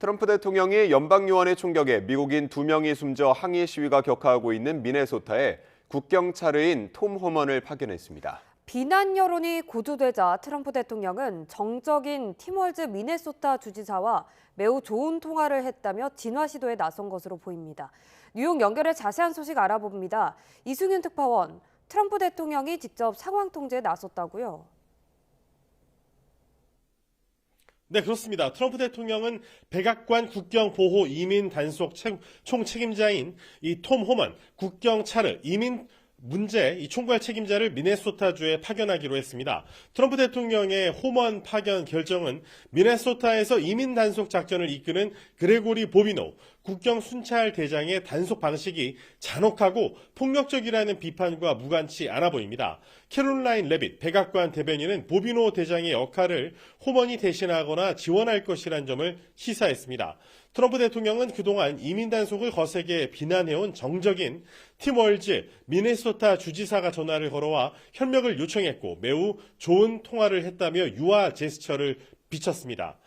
트럼프 대통령이 연방요원의 총격에 미국인 2명이 숨져 항의 시위가 격화하고 있는 미네소타에 국경 차르인 톰 호먼을 파견했습니다. 비난 여론이 고조되자 트럼프 대통령은 정적인 팀 월즈 미네소타 주지사와 매우 좋은 통화를 했다며 진화 시도에 나선 것으로 보입니다. 뉴욕 연결해 자세한 소식 알아봅니다. 이승윤 특파원, 트럼프 대통령이 직접 상황 통제에 나섰다고요? 네, 그렇습니다. 트럼프 대통령은 백악관 국경보호 이민 단속 총책임자인 이 톰 호먼 국경 차르 이민 문제 이 총괄 책임자를 미네소타주에 파견하기로 했습니다. 트럼프 대통령의 호먼 파견 결정은 미네소타에서 이민 단속 작전을 이끄는 그레고리 보비노 국경 순찰 대장의 단속 방식이 잔혹하고 폭력적이라는 비판과 무관치 않아 보입니다. 캐롤라인 레빗 백악관 대변인은 보비노 대장의 역할을 호먼이 대신하거나 지원할 것이라는 점을 시사했습니다. 트럼프 대통령은 그동안 이민 단속을 거세게 비난해온 정적인 팀 월즈 미네소타 주지사가 전화를 걸어와 협력을 요청했고 매우 좋은 통화를 했다며 유화 제스처를 비쳤습니다.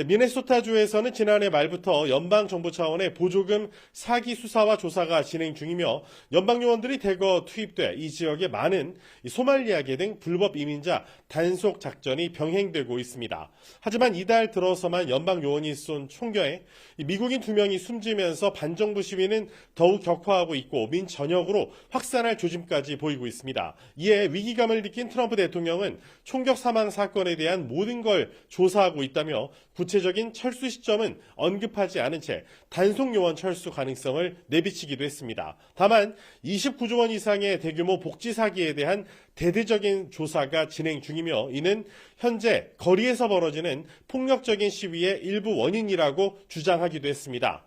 미네소타주에서는 지난해 말부터 연방정부 차원의 보조금 사기 수사와 조사가 진행 중이며 연방요원들이 대거 투입돼 이 지역에 많은 소말리아계 등 불법 이민자 단속 작전이 병행되고 있습니다. 하지만 이달 들어서만 연방요원이 쏜 총격에 미국인 2명이 숨지면서 반정부 시위는 더욱 격화하고 있고 민 전역으로 확산할 조짐까지 보이고 있습니다. 이에 위기감을 느낀 트럼프 대통령은 총격 사망 사건에 대한 모든 걸 조사하고 있다며 구체적인 철수 시점은 언급하지 않은 채 단속 요원 철수 가능성을 내비치기도 했습니다. 다만 29조 원 이상의 대규모 복지 사기에 대한 대대적인 조사가 진행 중이며 이는 현재 거리에서 벌어지는 폭력적인 시위의 일부 원인이라고 주장하기도 했습니다.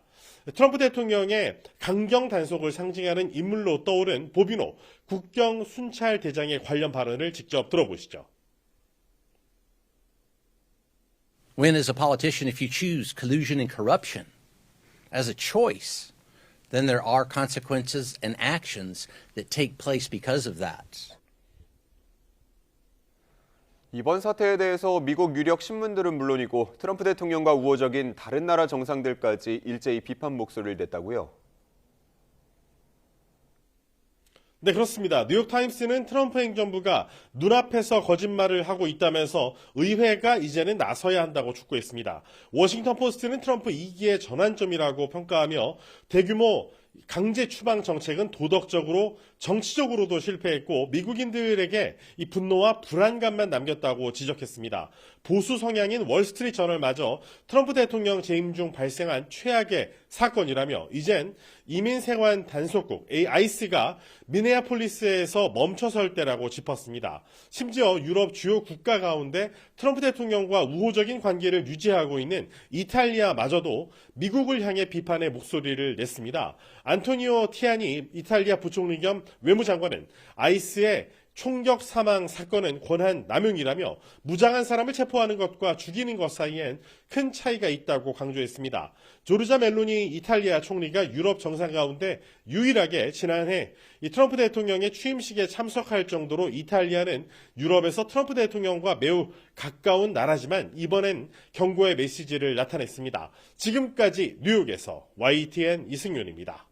트럼프 대통령의 강경 단속을 상징하는 인물로 떠오른 보비노 국경 순찰 대장의 관련 발언을 직접 들어보시죠. When, as a politician, if you choose collusion and corruption as a choice, then there are consequences and actions that take place because of that. 이번 사태에 대해서 미국 유력 신문들은 물론이고 트럼프 대통령과 우호적인 다른 나라 정상들까지 일제히 비판 목소리를 냈다고요? 네, 그렇습니다. 뉴욕타임스는 트럼프 행정부가 눈앞에서 거짓말을 하고 있다면서 의회가 이제는 나서야 한다고 촉구했습니다. 워싱턴 포스트는 트럼프 2기의 전환점이라고 평가하며 대규모 강제 추방 정책은 도덕적으로 정치적으로도 실패했고 미국인들에게 이 분노와 불안감만 남겼다고 지적했습니다. 보수 성향인 월스트리트 저널마저 트럼프 대통령 재임 중 발생한 최악의 사건이라며 이젠 이민 세관 단속국 ICE가 미네아폴리스에서 멈춰설 때라고 짚었습니다. 심지어 유럽 주요 국가 가운데 트럼프 대통령과 우호적인 관계를 유지하고 있는 이탈리아마저도 미국을 향해 비판의 목소리를 냈습니다. 안토니오 티아니 이탈리아 부총리 겸 외무장관은 아이스의 총격 사망 사건은 권한 남용이라며 무장한 사람을 체포하는 것과 죽이는 것 사이엔 큰 차이가 있다고 강조했습니다. 조르자 멜로니 이탈리아 총리가 유럽 정상 가운데 유일하게 지난해 이 트럼프 대통령의 취임식에 참석할 정도로 이탈리아는 유럽에서 트럼프 대통령과 매우 가까운 나라지만 이번엔 경고의 메시지를 나타냈습니다. 지금까지 뉴욕에서 YTN 이승윤입니다.